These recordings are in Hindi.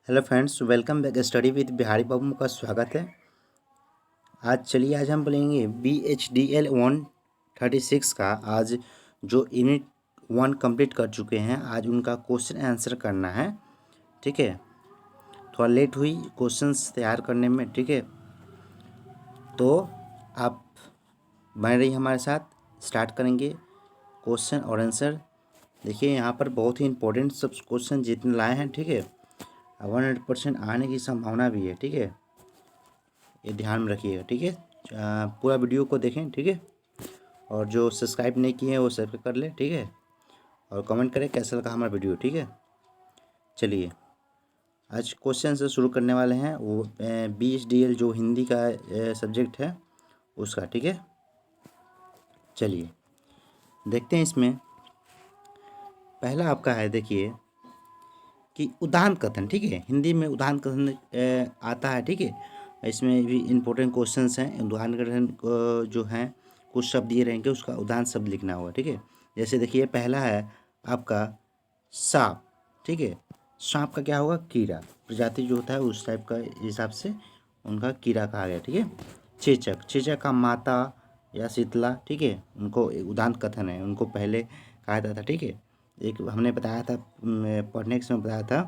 Hello friends, welcome back study with Bihari Babu का स्वागत है। आज हम बोलेंगे BHDL 136 का। आज जो यूनिट 1 कंप्लीट कर चुके हैं, आज उनका क्वेश्चन आंसर करना है। ठीक है, थोड़ा लेट हुई क्वेश्चंस तैयार करने में। ठीक है, तो आप बने रहिए हमारे साथ। स्टार्ट करेंगे क्वेश्चन और आंसर। देखिए यहाँ पर बहुत ही इंपॉर्टेंट सब क्वेश्चन जितने लाए हैं, ठीक है, 100% आने की संभावना भी है। ठीक है, ये ध्यान में रखिएगा। ठीक है, पूरा वीडियो को देखें। ठीक है, और जो सब्सक्राइब नहीं किए हैं वो सब्सक्राइब कर ले। ठीक है, और कमेंट करें कैसा लगा हमारा वीडियो। ठीक है, चलिए आज क्वेश्चन से शुरू करने वाले हैं। वो BHDL जो हिंदी का सब्जेक्ट है उसका। ठीक है, चलिए देखते हैं। इसमें पहला आपका है, देखिए कि उदाहरण कथन। ठीक है, हिंदी में उदाहरण कथन आता है। ठीक है, इसमें भी इम्पोर्टेंट क्वेश्चंस हैं। उदाहरण कथन जो हैं, कुछ शब्द दिए रहेंगे, उसका उदाहरण शब्द लिखना होगा। ठीक है, जैसे देखिए पहला है आपका सांप। ठीक है, सांप का क्या होगा? कीड़ा। प्रजाति जो होता है उस टाइप का हिसाब से उनका कीड़ा कहा गया। ठीक है, चेचक। चेचक का माता या शीतला। ठीक है, उनको एक उदाहरण कथन है, उनको पहले कहा जाता था। ठीक है, एक हमने बताया था, पढ़ने के समय बताया था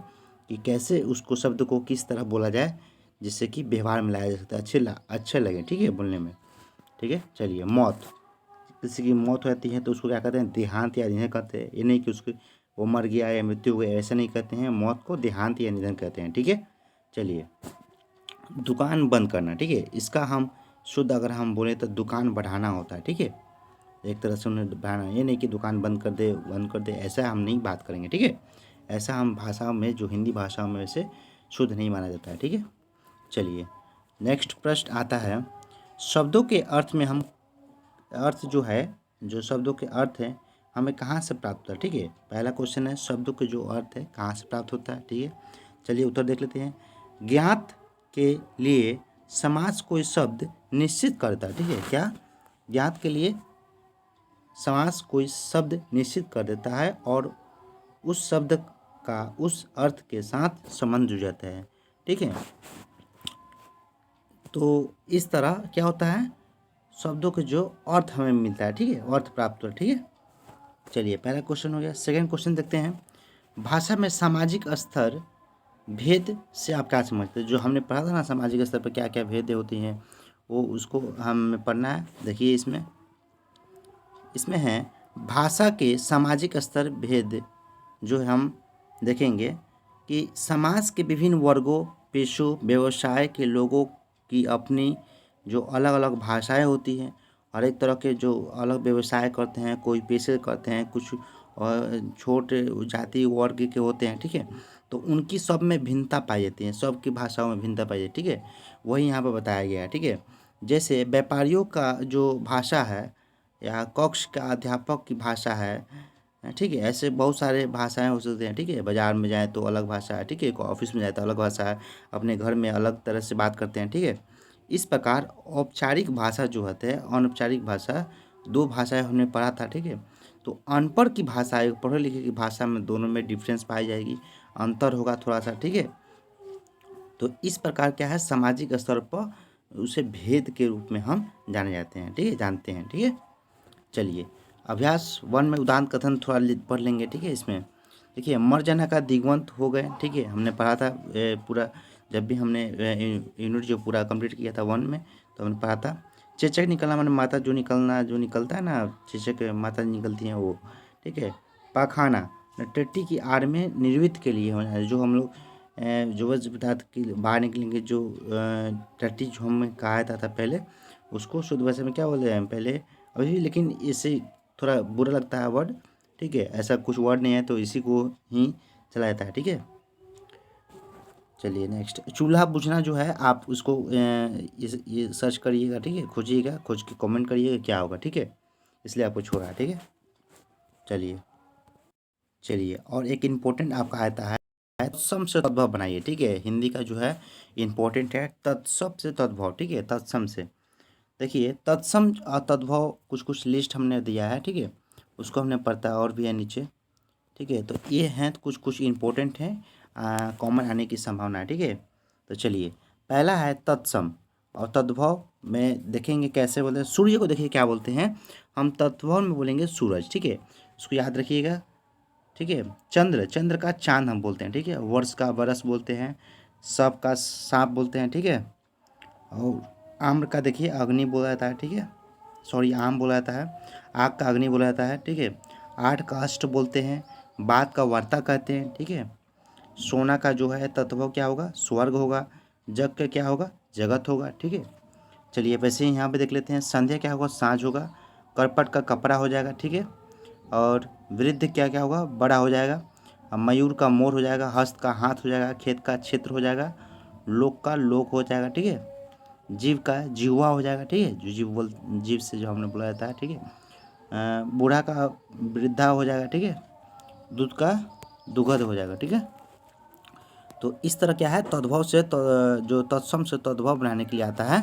कि कैसे उसको शब्द को किस तरह बोला जाए जिससे कि व्यवहार में लाया जा सकता है, अच्छे लगे। ठीक है, बोलने में। ठीक है, चलिए मौत। किसी की मौत होती है तो उसको क्या कहते हैं? देहांत या निधन कहते हैं। ये नहीं कि उसकी वो मर गया या मृत्यु हो गई, ऐसा नहीं कहते हैं। मौत को देहांत या निधन कहते हैं। ठीक है, चलिए दुकान बंद करना। ठीक है, इसका हम शुद्ध अगर हम बोले तो दुकान बढ़ाना होता है। ठीक है, एक तरह से उन्हें बढ़ाना, ये नहीं कि दुकान बंद कर दे, ऐसा हम नहीं बात करेंगे। ठीक है, ऐसा हम भाषा में, जो हिंदी भाषा में से शुद्ध नहीं माना जाता है। ठीक है, चलिए नेक्स्ट प्रश्न आता है, शब्दों के अर्थ में हम अर्थ जो है, जो शब्दों के अर्थ है हमें कहाँ से प्राप्त होता है? ठीक है, पहला क्वेश्चन है शब्दों के जो अर्थ है कहाँ से प्राप्त होता है। ठीक है, चलिए उत्तर देख लेते हैं। ज्ञात के लिए समास कोई शब्द निश्चित करता है। ठीक है, क्या? ज्ञात के लिए समास कोई शब्द निश्चित कर देता है और उस शब्द का उस अर्थ के साथ संबंध जुड़ जाता है। ठीक है, तो इस तरह क्या होता है, शब्दों के जो अर्थ हमें मिलता है। ठीक है, अर्थ प्राप्त होता है। ठीक है, चलिए पहला क्वेश्चन हो गया। सेकंड क्वेश्चन देखते हैं, भाषा में सामाजिक स्तर भेद से आप क्या समझते हैं? जो हमने पढ़ा था ना, सामाजिक स्तर पर क्या क्या भेद होती हैं, वो उसको हमें पढ़ना है। देखिए इसमें इसमें है भाषा के सामाजिक स्तर भेद। जो हम देखेंगे कि समाज के विभिन्न वर्गों, पेशों, व्यवसाय के लोगों की अपनी जो अलग अलग भाषाएं होती हैं, और एक तरह के जो अलग व्यवसाय करते हैं, कोई पेशे करते हैं, कुछ और छोटे जाति वर्ग के होते हैं। ठीक है, तो उनकी सब में भिन्नता पाई जाती है, सबकी भाषाओं में भिन्नता पाई जाती है। ठीक है, वही यहाँ पर बताया गया है। ठीक है, जैसे व्यापारियों का जो भाषा है या कक्ष का अध्यापक की भाषा है। ठीक है, ऐसे बहुत सारे भाषाएं हो सकते हैं। ठीक है, बाजार में जाए तो अलग भाषा है। ठीक है, ऑफिस में जाए तो अलग भाषा है, अपने घर में अलग तरह से बात करते हैं। ठीक है, इस प्रकार औपचारिक भाषा जो होते हैं, अनौपचारिक भाषा, दो भाषाएं हमने पढ़ा था। ठीक है, तो अनपढ़ की भाषा, एक पढ़े लिखे की भाषा में दोनों में डिफरेंस पाई जाएगी, अंतर होगा थोड़ा सा। ठीक है, तो इस प्रकार क्या है, सामाजिक स्तर पर उसे भेद के रूप में हम जाने जाते हैं। ठीक है, जानते हैं। ठीक है, चलिए अभ्यास 1 में उदाहरण कथन थोड़ा पढ़ लेंगे। ठीक है, इसमें देखिए मर जाना का दिग्वंत हो गए। ठीक है, हमने पढ़ा था पूरा, जब भी हमने यूनिट जो पूरा कंप्लीट किया था 1 में, तो हमने पढ़ा था चेचक निकलना, मैंने माता जो निकलना, जो निकलता है ना, चेचक माता निकलती हैं वो। ठीक है, पाखाना टट्टी की आड़ में निर्वित के लिए होना है, जो हम लोग जो वज्र पदार्थ की बाहर निकलेंगे, जो टट्टी जो हमें कहा था पहले, उसको शुद्ध भाषा में क्या बोलते हैं पहले अभी, लेकिन इससे थोड़ा बुरा लगता है वर्ड। ठीक है, ऐसा कुछ वर्ड नहीं है, तो इसी को ही चला जाता है। ठीक है, चलिए नेक्स्ट, चूल्हा बुझना जो है, आप उसको ये सर्च करिएगा। ठीक है, खोजिएगा, खोज के कमेंट करिएगा क्या होगा। ठीक है, इसलिए आपको छोड़ा है। ठीक है, चलिए चलिए और एक इम्पोर्टेंट आपका आता है, तत्सम से तद्भव बनाइए। ठीक है, हिंदी का जो है इम्पोर्टेंट है, तत्सम से तद्भव। ठीक है, तत्सम से देखिए, तत्सम और तद्भव कुछ कुछ लिस्ट हमने दिया है। ठीक है, उसको हमने पढ़ता है, और भी है नीचे। ठीक है। तो ये हैं कुछ कुछ इम्पोर्टेंट हैं, कॉमन आने की संभावना है, ठीक है। तो चलिए, पहला है तत्सम, और तद्भव में देखेंगे कैसे बोलते हैं। सूर्य को देखिए क्या बोलते हैं, हम तद्भव में बोलेंगे सूरज, ठीक है, इसको याद रखिएगा, ठीक है। चंद्र, चंद्र का चांद हम बोलते हैं, ठीक है। वर्ष का वर्ष बोलते हैं, सांप का सांप बोलते हैं, ठीक है। और आम्र का देखिए अग्नि बोला जाता है, ठीक है, सॉरी आम बोला जाता है, आग का अग्नि बोला जाता है, ठीक है। आठ का अष्ट बोलते हैं, बात का वार्ता कहते हैं, ठीक है। सोना का जो है तत्व क्या होगा, स्वर्ग होगा। जग का क्या होगा, जगत होगा, ठीक है। चलिए वैसे ही यहाँ पे देख लेते हैं, संध्या क्या होगा, साँझ होगा। करपट का कपड़ा हो जाएगा, ठीक है। और वृद्ध क्या क्या होगा, बड़ा हो जाएगा। मयूर का मोर हो जाएगा, हस्त का हाथ हो जाएगा, खेत का क्षेत्र हो जाएगा, लोक का लोक हो जाएगा, ठीक है। जीव का जीवा हो जाएगा, ठीक है, जो जीव से जो हमने बोला जाता है, ठीक है। बूढ़ा का वृद्धा हो जाएगा, ठीक है। दूध का दुग्ध हो जाएगा, ठीक है। तो इस तरह क्या है, तद्भव से जो तत्सम से तद्भव बनाने के लिए आता है,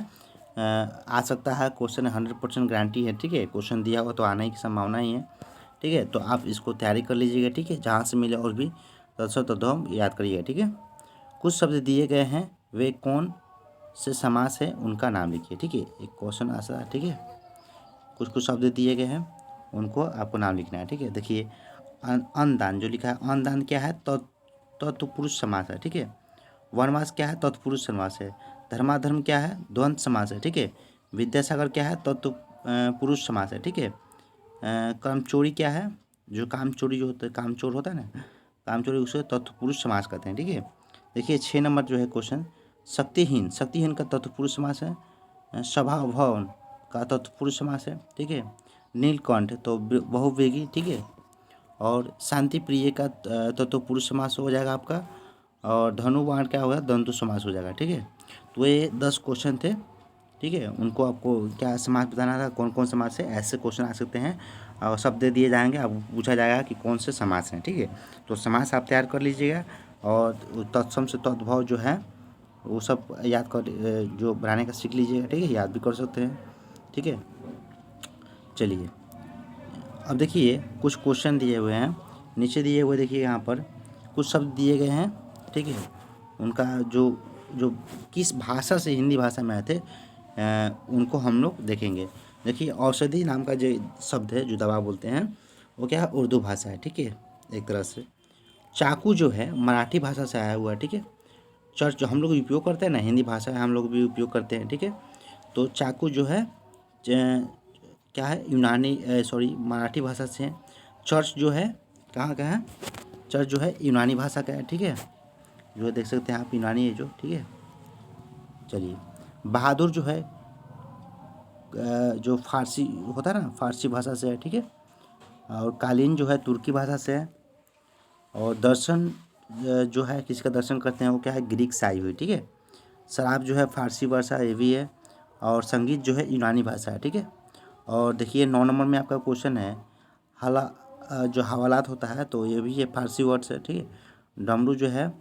आ सकता है क्वेश्चन, 100% गारंटी है, ठीक है। क्वेश्चन दिया हुआ तो आने की संभावना ही है, ठीक है। तो आप इसको तैयारी कर लीजिएगा, ठीक है, जहाँ से मिले और भी तत्सम तद्भव याद करिएगा, ठीक है। कुछ शब्द दिए गए हैं, वे कौन से समास है उनका नाम लिखिए, ठीक है। एक क्वेश्चन ऐसा है, ठीक है। कुछ कुछ शब्द दिए गए हैं, उनको आपको नाम लिखना है, ठीक है। देखिए अन्नदान जो लिखा है, अन्नदान क्या है, तत्पुरुष समास है, ठीक है। वनवास क्या है, तत्पुरुष समास है। धर्माधर्म क्या है, द्वंद्व समास है, ठीक है। विद्यासागर क्या है, तत्व पुरुष समास है, ठीक है। कामचोरी क्या है, जो कामचोरी जो होता है, कामचोर होता है ना, कामचोरी उसे तत्पुरुष समास कहते हैं, ठीक है। देखिए 6 नंबर जो है क्वेश्चन, शक्तिहीन, शक्तिहीन का तत्पुरुष समास है। स्वभाव का तत्पुरुष समास है, ठीक है। नीलकंठ तो बहुवेगी, ठीक है। और शांति प्रिय का तत्पुरुष समास हो जाएगा आपका। और धनुवाण क्या होगा, द्वंद्व समास हो जाएगा, ठीक है। तो ये 10 क्वेश्चन थे, ठीक है। उनको आपको क्या समास बताना था, कौन कौन समास है, ऐसे क्वेश्चन आ सकते हैं। और शब्द दे दिए जाएंगे, आपको पूछा जाएगा कि कौन से समास हैं, ठीक है। तो समास आप तैयार कर लीजिएगा, और तत्सम से तद्भव जो है वो सब याद कर, जो बनाने का सीख लीजिएगा, ठीक है, याद भी कर सकते हैं, ठीक है। चलिए अब देखिए कुछ क्वेश्चन दिए हुए हैं, नीचे दिए हुए देखिए यहाँ पर कुछ शब्द दिए गए हैं, ठीक है। उनका जो जो किस भाषा से हिंदी भाषा में आए थे, उनको हम लोग देखेंगे। देखिए औषधि नाम का जो शब्द है, जो दवा बोलते हैं, वो क्या है, उर्दू भाषा है, ठीक है, एक तरह से। चाकू जो है मराठी भाषा से आया हुआ है, ठीक है। चर्च जो हम लोग उपयोग करते हैं ना, हिंदी भाषा है, हम लोग भी उपयोग करते हैं, ठीक है। तो चाकू जो है क्या है, यूनानी सॉरी मराठी भाषा से है। चर्च जो है कहाँ का है, चर्च जो है यूनानी भाषा का है, ठीक है, जो देख सकते हैं आप, यूनानी है जो, ठीक है। चलिए बहादुर जो है जो फारसी होता है ना, फारसी भाषा से है, ठीक है। और कालीन जो है तुर्की भाषा से है। और दर्शन जो है किसका दर्शन करते हैं, वो क्या है, ग्रीक से आई हुई, ठीक है। शराब जो है फारसी भाषा, ये भी है। और संगीत जो है यूनानी भाषा है, ठीक है। और देखिए 9 नंबर में आपका क्वेश्चन है, जो हवालात होता है, तो ये भी ये फारसी वर्ड से, ठीक है। डमरू जो है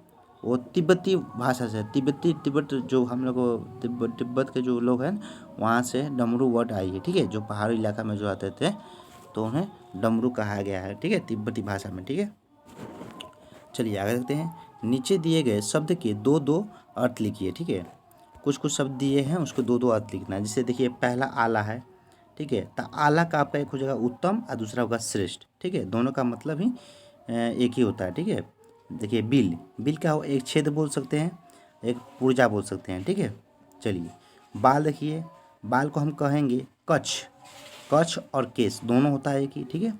वो तिब्बती भाषा से, तिब्बत जो हम लोग तिब्बत के जो लोग हैं, वहाँ से डमरू वर्ड आई है, ठीक है। जो पहाड़ी इलाका में जो आते थे, तो उन्हें डमरू कहा गया है, ठीक है, तिब्बती भाषा में, ठीक है। चलिए आगे देखते हैं, नीचे दिए गए शब्द के दो दो अर्थ लिखिए, ठीक है। कुछ कुछ शब्द दिए हैं, उसको दो दो अर्थ लिखना है। जैसे देखिए पहला आला है, ठीक है, तो आला का आपका एक हो जाएगा उत्तम और दूसरा होगा श्रेष्ठ, ठीक है। दोनों का मतलब ही एक ही होता है, ठीक है। देखिए बिल, बिल क्या हो, एक छेद बोल सकते हैं, एक पुर्जा बोल सकते हैं, ठीक है। चलिए बाल, देखिए बाल को हम कहेंगे कच्छ, कच्छ और केस दोनों होता है एक ही, ठीक है।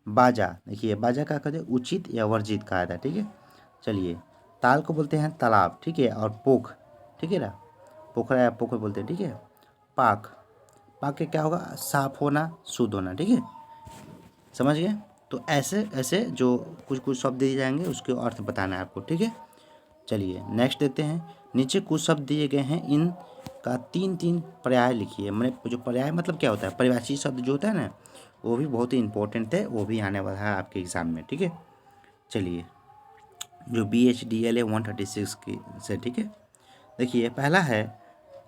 बाजा, देखिए बाजा का कहते हैं उचित या वर्जित कहा जाता है, ठीक है। चलिए ताल को बोलते हैं तालाब, ठीक है। और पोख, ठीक है ना, पोखरा या पोखर बोलते हैं, ठीक है। पाक, पाक के क्या होगा, साफ होना, शुद्ध होना, ठीक है, समझ गए। तो ऐसे ऐसे जो कुछ कुछ शब्द दिए जाएंगे, उसके अर्थ बताना है आपको, ठीक है। चलिए नेक्स्ट देखते हैं, नीचे कुछ शब्द दिए गए हैं, इन का 3 पर्याय लिखिए। मैंने जो पर्याय मतलब क्या होता है, परिभाषी शब्द जो होता है ना, वो भी बहुत ही इंपॉर्टेंट है, वो भी आने वाला है आपके एग्ज़ाम में, ठीक है। चलिए जो BHDL है 136 की से, ठीक है। देखिए पहला है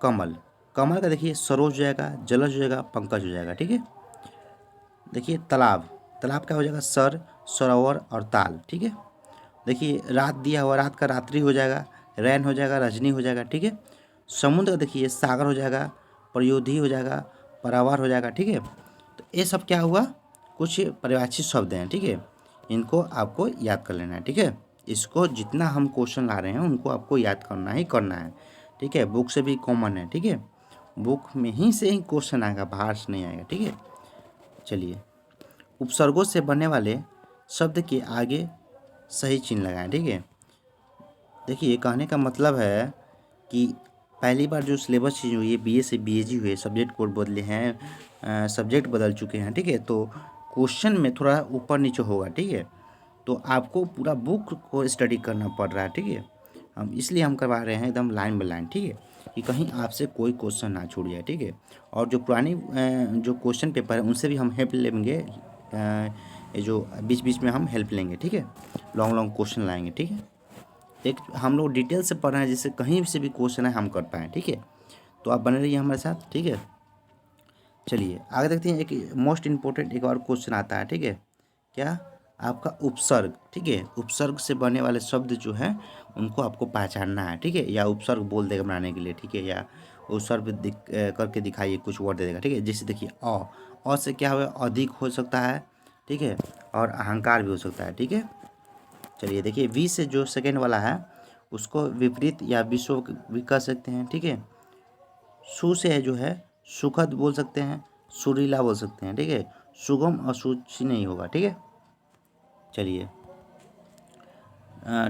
कमल, कमल का देखिए सरोज हो जाएगा, जलज हो जाएगा, पंकज हो जाएगा, ठीक है। देखिए तालाब, तालाब क्या हो जाएगा, सर, सरोवर और ताल। ठीक है, देखिए रात दिया हुआ, रात का रात्रि हो जाएगा, रैन हो जाएगा, रजनी हो जाएगा। ठीक है, समुद्र का देखिए सागर हो जाएगा, प्रयोधि हो जाएगा, परावार हो जाएगा। ठीक है, तो ये सब क्या हुआ, कुछ परिभाषित शब्द हैं। ठीक है, इनको आपको याद कर लेना है। ठीक है, इसको जितना हम क्वेश्चन ला रहे हैं उनको आपको याद करना ही करना है। ठीक है, बुक से भी कॉमन है। ठीक है, बुक में ही से ही क्वेश्चन आएगा, बाहर से नहीं आएगा। ठीक है, चलिए, उपसर्गों से बनने वाले शब्द के आगे सही चिन्ह लगाएं। ठीक है, देखिए कहने का मतलब है कि पहली बार जो सिलेबस चेंज हुई है, बीए से बीएजी हुए, सब्जेक्ट कोड बदले हैं, सब्जेक्ट बदल चुके हैं। ठीक है, तो क्वेश्चन में थोड़ा ऊपर नीचे होगा। ठीक है, तो आपको पूरा बुक को स्टडी करना पड़ रहा है। ठीक है, हम करवा रहे हैं एकदम लाइन बाय लाइन। ठीक है, कि कहीं आपसे कोई क्वेश्चन ना छूट जाए। ठीक है, और जो पुरानी जो क्वेश्चन पेपर है उनसे भी हम हेल्प लेंगे, ये जो बीच बीच में हम हेल्प लेंगे। ठीक है, लॉन्ग लॉन्ग क्वेश्चन लाएंगे। ठीक है, एक हम लोग डिटेल से पढ़ रहे हैं जिससे कहीं से भी क्वेश्चन है हम कर पाएँ। ठीक है, तो आप बने रहिए हमारे साथ। ठीक है, चलिए आगे देखते हैं। एक मोस्ट इम्पोर्टेंट एक और क्वेश्चन आता है। ठीक है, क्या, आपका उपसर्ग। ठीक है, उपसर्ग से बनने वाले शब्द जो हैं उनको आपको पहचानना है। ठीक है, या उपसर्ग बोल देगा बनाने के लिए। ठीक है, या उपसर्ग करके दिखाइए, कुछ वर्ड दे देगा। ठीक है, जैसे देखिए अ से क्या हुआ, अधिक हो सकता है। ठीक है, और अहंकार भी हो सकता है। ठीक है, चलिए देखिए, वी से जो सेकेंड वाला है उसको विपरीत या विश्व भी कह सकते हैं। ठीक है, सु से जो है सुखद बोल सकते हैं, सुरीला बोल सकते हैं। ठीक है, सुगम और सूची नहीं होगा। ठीक है, चलिए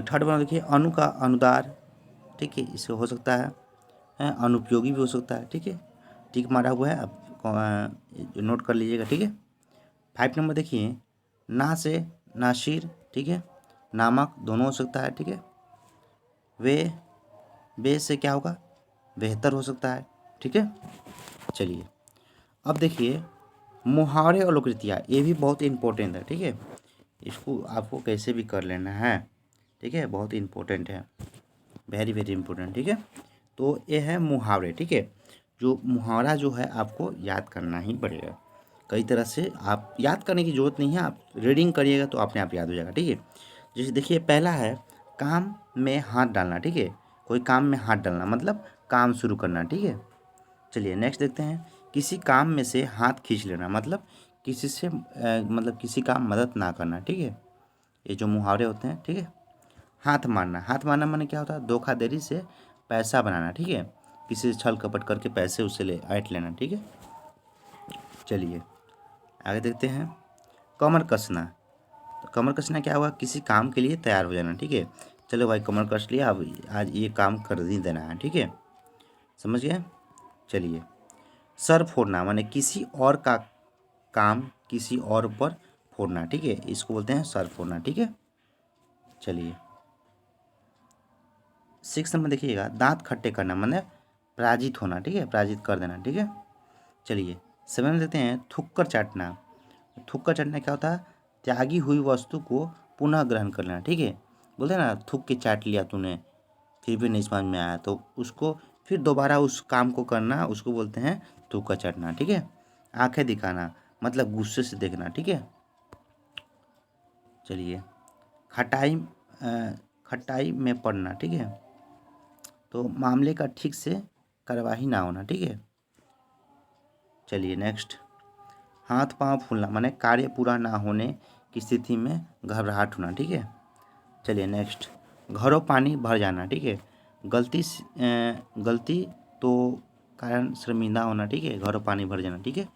थर्ड वन देखिए, अनु का अनुदार। ठीक है, इसे हो सकता है, अनुपयोगी भी हो सकता है। ठीक है, टिक मारा हुआ है, आप नोट कर लीजिएगा। ठीक है, 5 नंबर देखिए, ना से नासिर। ठीक है, नामक दोनों हो सकता है। ठीक है, वे से क्या होगा, बेहतर हो सकता है। ठीक है, चलिए अब देखिए, मुहावरे और लोककृतियाँ, ये भी बहुत इंपॉर्टेंट है। ठीक है, इसको आपको कैसे भी कर लेना है। ठीक है, बहुत इंपॉर्टेंट है, वेरी वेरी इंपॉर्टेंट। ठीक है, तो ये है मुहावरे। ठीक है, जो मुहावरा जो है आपको याद करना ही पड़ेगा। कई तरह से आप याद करने की ज़रूरत नहीं है, आप रीडिंग करिएगा तो अपने आप याद हो जाएगा। ठीक है, जैसे देखिए पहला है, काम में हाथ डालना। ठीक है, कोई काम में हाथ डालना मतलब काम शुरू करना। ठीक है, चलिए नेक्स्ट देखते हैं, किसी काम में से हाथ खींच लेना मतलब किसी से मतलब किसी का मदद ना करना। ठीक है, ये जो मुहावरे होते हैं। ठीक है, हाथ मारना, हाथ मारना माने क्या होता है, धोखाधड़ी से पैसा बनाना। ठीक है, किसी से छल कपट करके पैसे उससे ऐंठ लेना। ठीक है, चलिए आगे देखते हैं, कमर कसना। तो कमर कसना क्या हुआ, किसी काम के लिए तैयार हो जाना। ठीक है, चलो भाई कमर कस लिया, अब आज ये काम कर ही देना है। ठीक है, समझ गए। चलिए, सर फोड़ना माने किसी और का काम किसी और पर फोड़ना। ठीक है, इसको बोलते हैं सर फोड़ना। ठीक है, चलिए 6 नंबर देखिएगा, दांत खट्टे करना माने पराजित होना। ठीक है, पराजित कर देना। ठीक है, चलिए 7 में देखते हैं, थुक्कर चाटना। थुक्कर चाटना क्या होता है, त्यागी हुई वस्तु को पुनः ग्रहण कर लेना। ठीक है, बोलते हैं ना, थूक के चाट लिया तूने फिर भी नहीं समझ में आया, तो उसको फिर दोबारा उस काम को करना, उसको बोलते हैं थूका चाटना। ठीक है, आंखें दिखाना मतलब गुस्से से देखना। ठीक है, चलिए खटाई में पड़ना। ठीक है, तो मामले का ठीक से कार्यवाही ना होना। ठीक है, चलिए नेक्स्ट, हाथ पांव फूलना माने कार्य पूरा ना होने की स्थिति में घबराहट होना। ठीक है, चलिए नेक्स्ट, घरों पानी भर जाना। ठीक है, गलती तो कारण शर्मिंदा होना। ठीक है, घरों पानी भर जाना। ठीक है,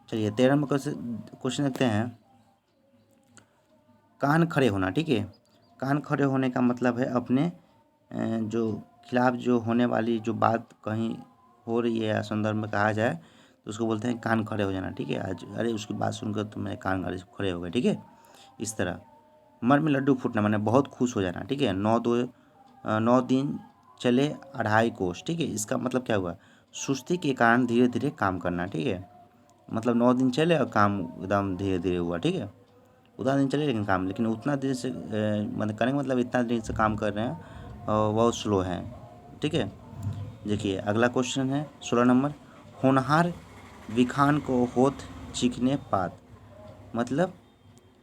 चलिए 13 नंबर क्वेश्चन देखते हैं, कान खड़े होना। ठीक है, कान खड़े होने का मतलब है अपने जो खिलाफ जो होने वाली जो बात कहीं हो रही है या संदर्भ में कहा जाए तो उसको बोलते हैं कान खड़े हो जाना। ठीक है, आज अरे उसकी बात सुनकर तो मेरे कान खड़े हो गए। ठीक है, इस तरह मन में लड्डू फूटना माने बहुत खुश हो जाना। ठीक है, 9 दिन चले 2.5 कोस। ठीक है, इसका मतलब क्या हुआ, सुस्ती के कारण धीरे धीरे काम करना। ठीक है, मतलब 9 दिन चले और काम एकदम धीरे धीरे हुआ। ठीक है, उतना दिन चले लेकिन उतना देर से मतलब करने का मतलब इतना देर से काम कर रहे हैं और बहुत स्लो हैं। ठीक है, देखिए अगला क्वेश्चन है 16 नंबर, होनहार विखान को होत चिकने पात मतलब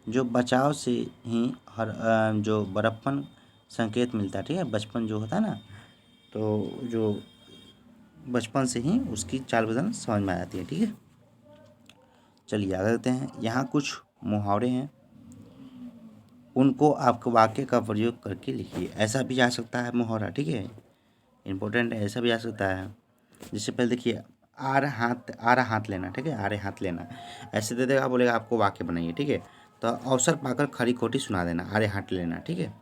जो बचाव से ही हर जो बड़प्पन संकेत मिलता है, ठीक है। बचपन जो होता है ना, तो जो बचपन से ही उसकी चाल बदल समझ में आ जाती है, ठीक है। चलिए आगे देखते हैं। यहाँ कुछ मुहावरे हैं, उनको आपको वाक्य का प्रयोग करके लिखिए। ऐसा भी आ सकता है मुहावरा, ठीक है, इम्पोर्टेंट है। ऐसा भी आ सकता है, जिससे पहले देखिए आरा हाथ लेना, ठीक है, आरे हाथ लेना। ऐसे दे देगा, बोलेगा आपको वाक्य बनाइए, ठीक है। तो अवसर पाकर खरी खोटी सुना देना, आरे हाथ लेना, ठीक है।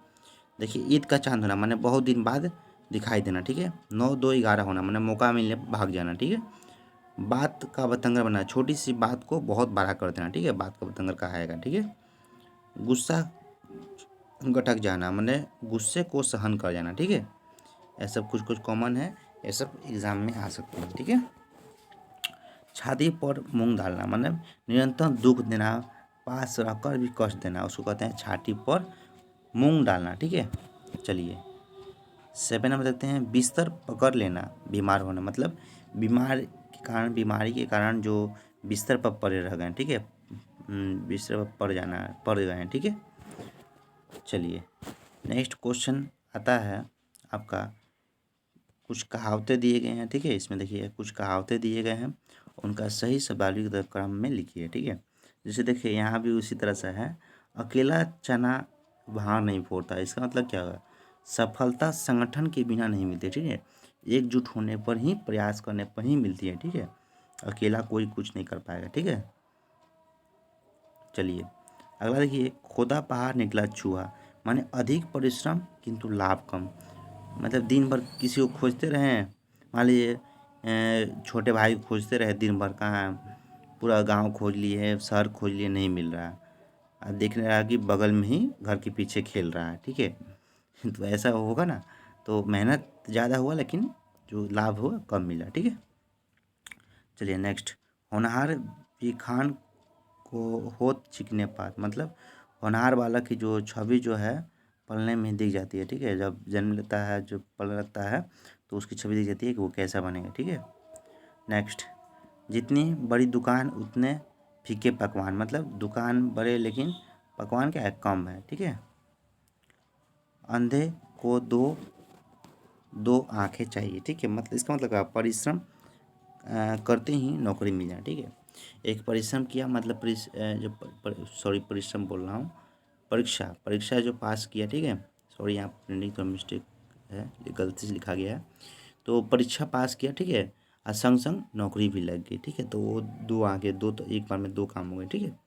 देखिए ईद का चांद होना माने बहुत दिन बाद दिखाई देना, ठीक है। 9-2-11 होना माने मौका मिलने पर भाग जाना, ठीक है। बात का बतंगर बनना, छोटी सी बात को बहुत बड़ा कर देना, ठीक है। बात का बतंगर कहाएगा, ठीक है। गुस्सा गटक जाना माने गुस्से को सहन कर जाना, ठीक है। ऐसा सब कुछ कुछ कॉमन है, ये सब एग्जाम में आ सकते हैं, ठीक है। छाती पर मूंग डालना मतलब निरंतर दुख देना, पास रहकर भी कष्ट देना, उसको कहते हैं छाती पर मूंग डालना, ठीक है। चलिए 7 नंबर देखते हैं। बिस्तर पकड़ लेना, बीमार होना मतलब बीमारी के कारण जो बिस्तर पर पड़े रह गए, ठीक है। बिस्तर पर पड़ गए हैं, ठीक है। चलिए नेक्स्ट क्वेश्चन आता है आपका। कुछ कहावतें दिए गए हैं, ठीक है। इसमें देखिए कुछ कहावतें दिए गए हैं, उनका सही शब्दावली के क्रम में लिखिए, ठीक है। जैसे देखिए यहाँ भी उसी तरह से है, अकेला चना भार नहीं फोड़ता। इसका मतलब क्या होगा, सफलता संगठन के बिना नहीं मिलती, ठीक है। एकजुट होने पर ही, प्रयास करने पर ही मिलती है, ठीक है। अकेला कोई कुछ नहीं कर पाएगा, ठीक है। चलिए अगला देखिए, खोदा पहाड़ निकला चूहा माने अधिक परिश्रम किंतु लाभ कम। मतलब दिन भर किसी को खोजते रहें, मान लीजिए छोटे भाई को खोजते रहे दिन भर, कहाँ पूरा गांव खोज लिए, शहर खोज लिए, नहीं मिल रहा। अब देखने रहा कि बगल में ही घर के पीछे खेल रहा है, ठीक है। तो ऐसा होगा ना, तो मेहनत ज़्यादा हुआ लेकिन जो लाभ हुआ कम मिला, ठीक है। चलिए नेक्स्ट, होनहार खान को होत चिकने पात मतलब होनहार बालक की जो छवि जो है पलने में दिख जाती है, ठीक है। जब जन्म लेता है, जो पलने लगता है, तो उसकी छवि दिख जाती है कि वो कैसा बनेगा, ठीक है। नेक्स्ट, जितनी बड़ी दुकान उतने फीके पकवान मतलब दुकान बड़े लेकिन पकवान क्या है, कम है, ठीक है। अंधे को दो आंखें चाहिए, ठीक है। मतलब इसका मतलब क्या, परिश्रम करते ही नौकरी मिल जाए, ठीक है। एक परिश्रम किया मतलब परिश्रम बोल रहा हूँ, परीक्षा जो पास किया, ठीक है। सॉरी यहाँ प्रिंटिंग तो मिस्टेक है, गलती से लिखा गया है। तो परीक्षा पास किया, ठीक है, और संग संग नौकरी भी लग गई, ठीक है। तो वो दो आगे दो, तो एक बार में दो काम हो गए, ठीक है।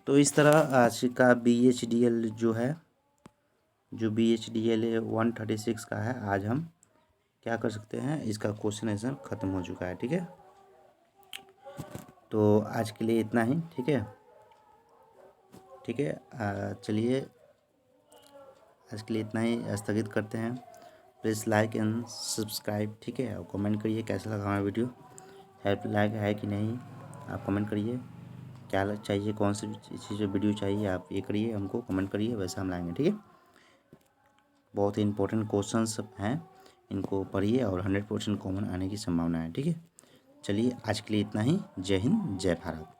तो इस तरह आज का BHDL जो है, जो BHDL 136 का है, आज हम क्या कर सकते हैं, इसका क्वेश्चन आंसर ख़त्म हो चुका है, ठीक है। तो आज के लिए इतना ही, ठीक है, ठीक है। चलिए आज के लिए इतना ही स्थगित करते हैं। प्लीज़ लाइक एंड सब्सक्राइब, ठीक है। और कमेंट करिए कैसा लगा हमारा वीडियो, हेल्प लायक है कि नहीं, आप कमेंट करिए। क्या चाहिए, कौन सी चीज़ वीडियो चाहिए, आप ये करिए, हमको कमेंट करिए, वैसा हम लाएंगे, ठीक है। बहुत ही इंपॉर्टेंट क्वेश्चंस हैं, इनको पढ़िए और 100% कॉमन आने की संभावना है, ठीक है। चलिए आज के लिए इतना ही। जय हिंद, जय भारत।